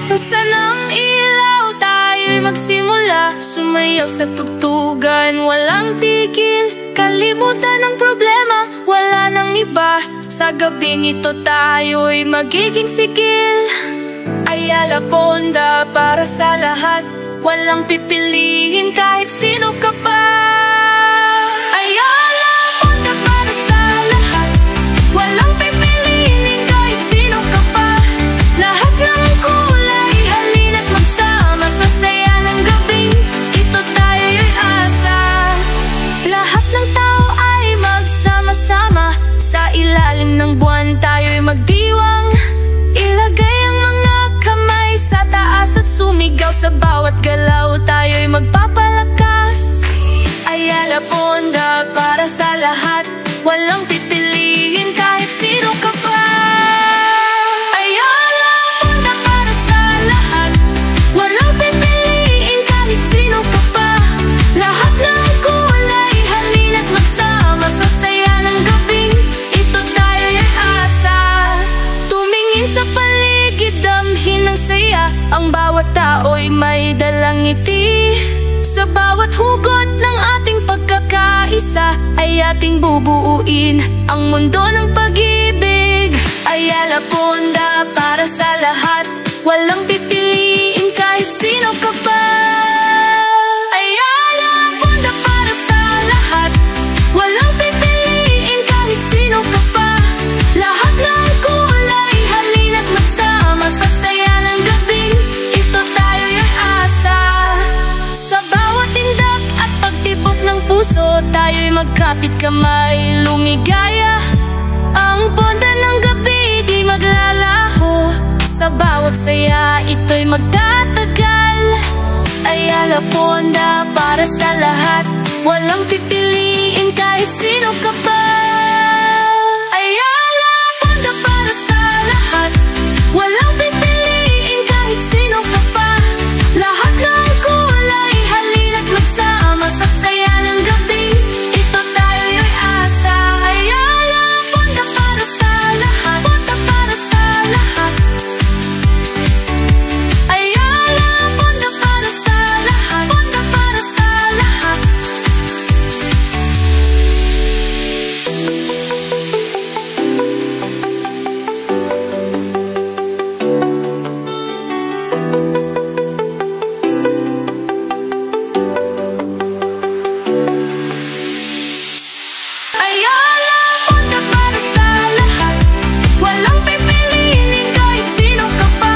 Buksan ang ilaw, tayo'y magsimula. Sumayaw sa tugtugan, walang tigil. Kalimutan ang problema, wala nang iba. Sa gabing ito tayo'y magiging sigil. Ayala Ponda para sa lahat, walang pipiliin kahit sino ka pa. Ayala Ponda para sa lahat, walang pipiliin kahit sino ka pa. Lahat ng kulay, halina't magsama sa saya ng gabing ito tayo'y asa. Lahat ng tao ay magsama-sama, sa ilalim ng buwan tayo'y magdiwang. Ilagay ang mga kamay sa taas at sumigaw, sa bawat galaw tayo'y magpapalakas. Ayala Ponda para sa lahat, walang pipiliin kahit sino ka pa. Ayala Ponda para sa lahat, walang pipiliin kahit sino ka pa. Lahat ng kulay, halina't magsama sa saya ng gabing ito tayo'y asa. Tumingin sa paligid, damhin ng saya, ang bawat tao'y may dalang ngiti. Sa bawat hugot ng ating pagkakaisa ay ating bubuuin ang mundo ng pag-ibig. Ayala Ponda para sa lahat, walang pipiliin kahit sino ka pa. Ayala Ponda para sa lahat, walang pipiliin kahit sino ka pa. Lahat ng kulay, halina't magsama sa saya ng gabing ito tayo'y asa. Sa bawat tindak at pagtibok ng puso, tayo'y magkapit kamay, lumigaya. Ang ponda ng gabi di maglalaho, sa bawat saya ito'y magtatagal. Ayala Ponda para sa lahat, walang pipiliin kahit sino ka pa. Ayala Ponda para sa lahat, walang pipiliin kahit sino ka pa. Lahat ng kulay, halina't magsama sa saya ng gabing ito tayo'y asa. Ayala Ponda para sa lahat, Ponda para sa lahat. Ayala Ponda para sa lahat, Ponda para sa lahat. Ayala Ponda para sa lahat, walang pipiliin kahit sino ka pa.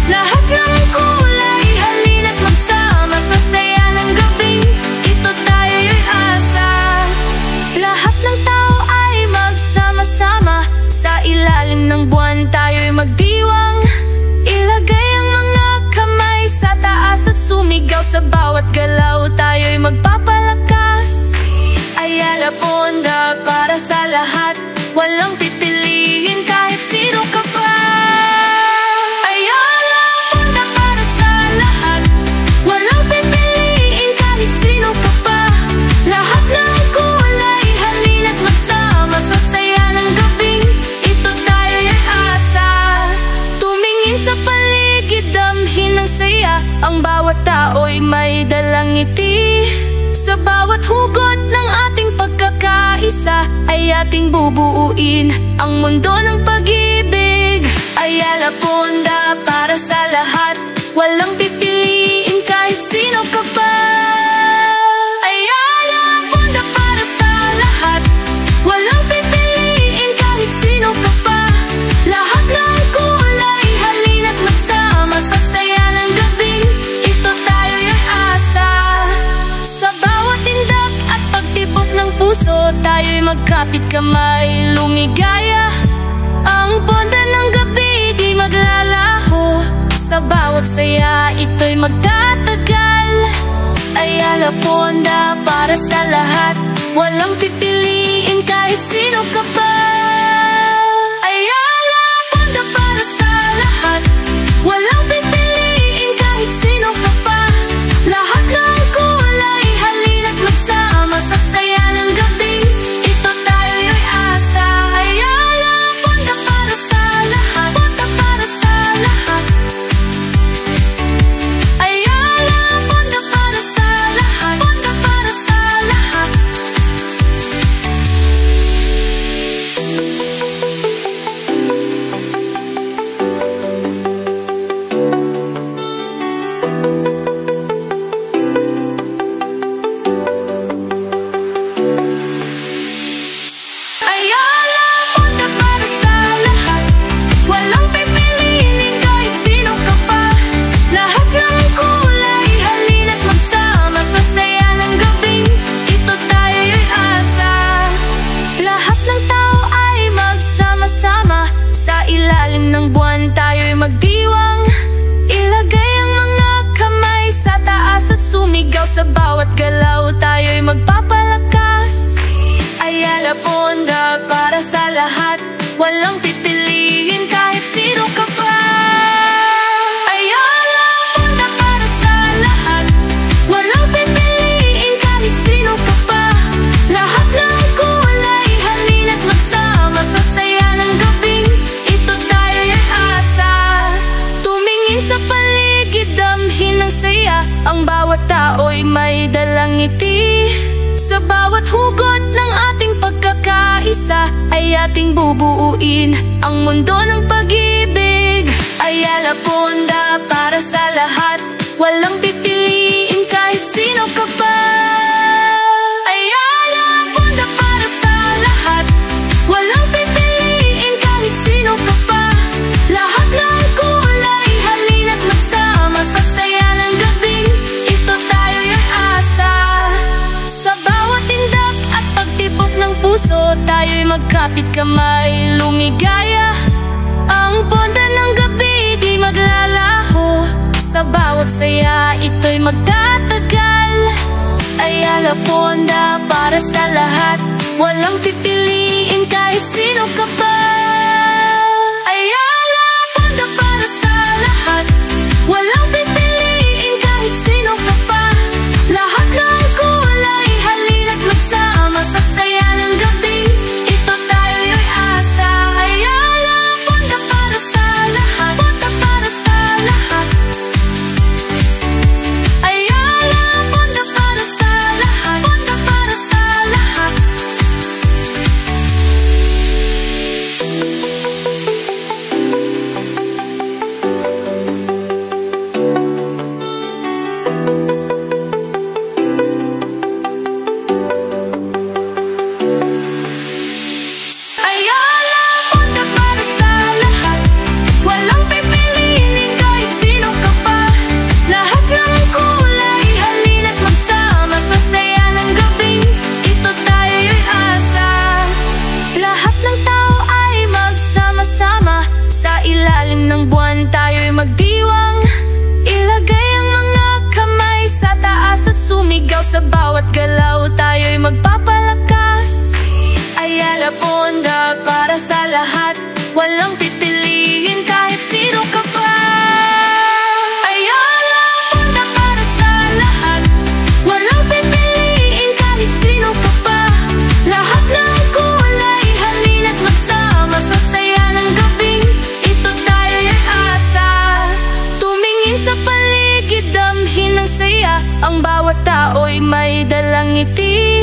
Lahat ng kulay, halina't magsama sa saya ng gabing ito tayo'y asa. Lahat ng tao ay magsama-sama, sa ilalim ng buwan tayo'y magdiwang. Ilagay ang mga kamay sa taas at sumigaw, sa bawat galaw tayo'y magpapalakas. Ayala Ponda para sa lahat, walang pipiliin kahit sino ka pa. Ayala Ponda para sa lahat, walang pipiliin kahit sino ka pa. Lahat ng kulay, halina't magsama sa saya ng gabing ito tayo'y asa. Tumingin sa paligid, damhin ng saya, ang bawat tao'y may dalang ngiti. Sa bawat hugot ng ating pagkakaisa ay ating bubuuin ang mundo ng pag-ibig. Ayala Ponda para sa lahat, walang pipiliin kahit sino ka pa. Ayala Ponda para sa lahat, walang pipiliin kahit sino ka pa. Lahat ng kulay, halina't magsama sa saya ng gabing ito tayo'y asa. Sa bawat tindak at pagtibok ng puso, tayo'y magkapit kamay, lumigaya. Ang ponda ng gabi di maglalaho, sa bawat saya ito'y magtatagal. Ayala Ponda para sa lahat, walang pipiliin kahit sino ka pa. Ayala Ponda para sa lahat, walang pipiliin kahit sino ka pa. Lahat ng kulay, halina't magsama sa saya ng gabing ito tayo'y sa bawat galaw tayo'y magpapalakas. Ayala Ponda para sa lahat, walang pipiliin kahit sino ka pa. Ayala Ponda para sa lahat, walang pipiliin kahit sino ka pa. Lahat ng kulay halina't magsama sa saya ng gabing ito tayo'y asa. Tumingin sa paligid, damhin ng saya, ang bawat tao'y may dalang ngiti. Sa bawat hugot ng ating pagkakaisa ay ating bubuuin ang mundo ng pag-ibig. Ayala Ponda para sa lahat, walang pipiliin kahit sino ka pa. Ayala Ponda para sa lahat, walang pipiliin kahit sino ka pa. Lahat ng kulay halina't magsama sa saya ng gabing ito tayo'y asa. Sa bawat tindak at pagtibok ng puso tayo'y magkapit kamay, lumigaya. Ang ponda ng gabi di maglalaho, sa bawat saya ito'y magtatagal. Ayala Ponda para sa lahat, walang pipiliin kahit sino ka pa. Ayala Ponda para sa lahat, walang pipiliin kahit sino ka pa. Lahat ng kulay halina't magsama sa saya ng gabi ito tayo'y asa. Ayala Ponda para sa lahat, Ponda para sa lahat. Ayala Ponda para sa lahat, Ponda para sa lahat. Ayala Ponda para sa lahat, walang pipiliin kahit sino ka pa. Lahat ng kulay halina't magsama sa saya ng gabing ito tayo'y asa. Lahat ng tao ay magsama-sama, sa ilalim ng buwan tayo'y magdiwang. Ilagay ang mga kamay sa taas at sumigaw, sa bawat galaw tayo'y magpapalakas. Ayala Ponda para sa lahat, walang pipiliin kahit sino ka pa. Ayala Ponda para sa lahat, walang pipiliin kahit sino ka pa. Lahat ng kulay halina't magsama sa saya ng gabing ito tayo'y asa. Tumingin sa paligid, damhin ng saya, ang bawat tao'y may dalang ngiti.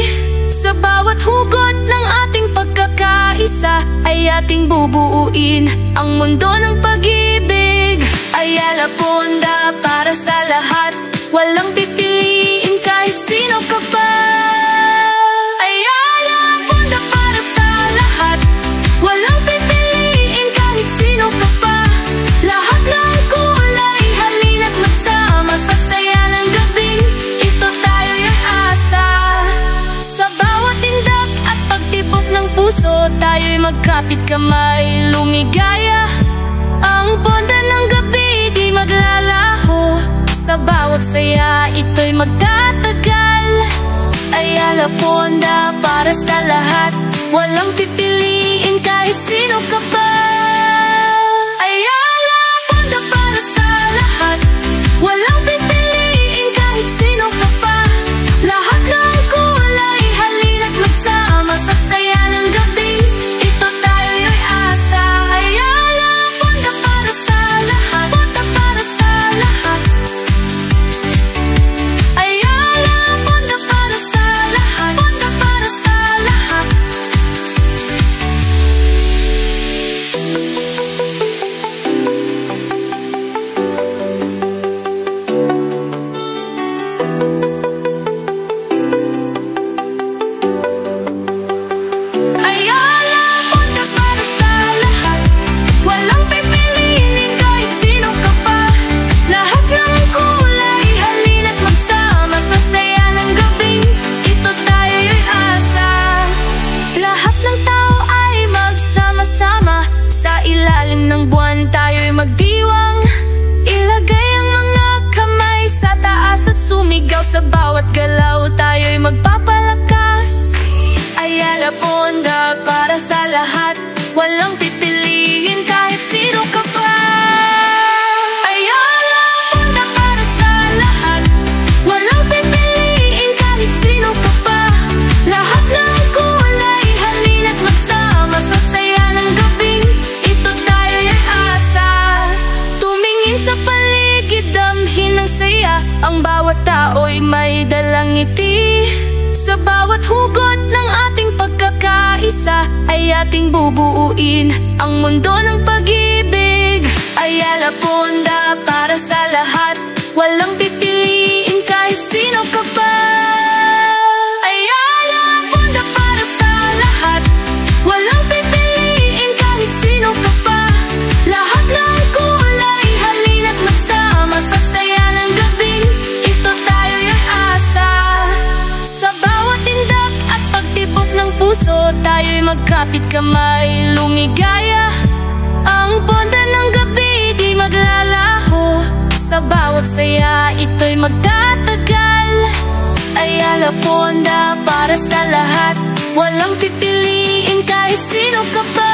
Sa bawat hugot ng ating pagkakaisa ay ating bubuuin ang mundo ng pag-ibig. Ayala Ponda para sa lahat, walang pipiliin kahit sino ka pa. Ayala Ponda para sa lahat, walang pipiliin kahit sino ka pa. Lahat ng kulay halina't magsama sa saya ng gabing ito tayo'y asa. Sa bawat tindak at pagtibok ng puso tayo'y magkapit kamay, lumigaya. Ang ponda ng gabi di maglalaho, sa bawat saya ito'y magtatagal. Ayala Ponda para sa lahat, walang pipiliin kahit sino ka pa. Ayala Ponda para sa lahat, walang pipiliin kahit sino ka pa. Lahat ng kulay halina't magsama sa saya ng gabing ito tayo'y asa. Ayala Ponda para sa lahat, Ponda para sa lahat. Ayala Ponda para sa lahat, Ponda para sa lahat. sumigaw sa bawat galaw, tayo'y magpapalakas. Ayala Ponda para sa lahat, walang pipiliin kahit sino ka pa. Ayala Ponda para sa lahat, walang pipiliin kahit sino ka pa. Lahat ng kulay, halina't magsama sa saya ng gabing ito, tayo'y asa. Tumingin sa paligid, damhin ng saya, ang bawat tao'y may dalang ngiti. Sa bawat hugot ng ating pagkakaisa ay ating bubuuin ang mundo ng pag-ibig. Ayala Ponda para sa lahat, walang pipiliin kahit sino ka pa. Ayala Ponda para sa lahat, walang pipiliin kahit sino ka pa. Lahat ng kulay, halina't magsama sa saya ng gabing ito, tayo'y asa. Sa bawat tindak at pagtibok ng puso, tayo'y magkapit kamay, lumigaya. Ang ponda ng gabi di maglalaho, sa bawat saya ito'y magtatagal. Ayala Ponda para sa lahat, walang pipiliin kahit sino ka pa.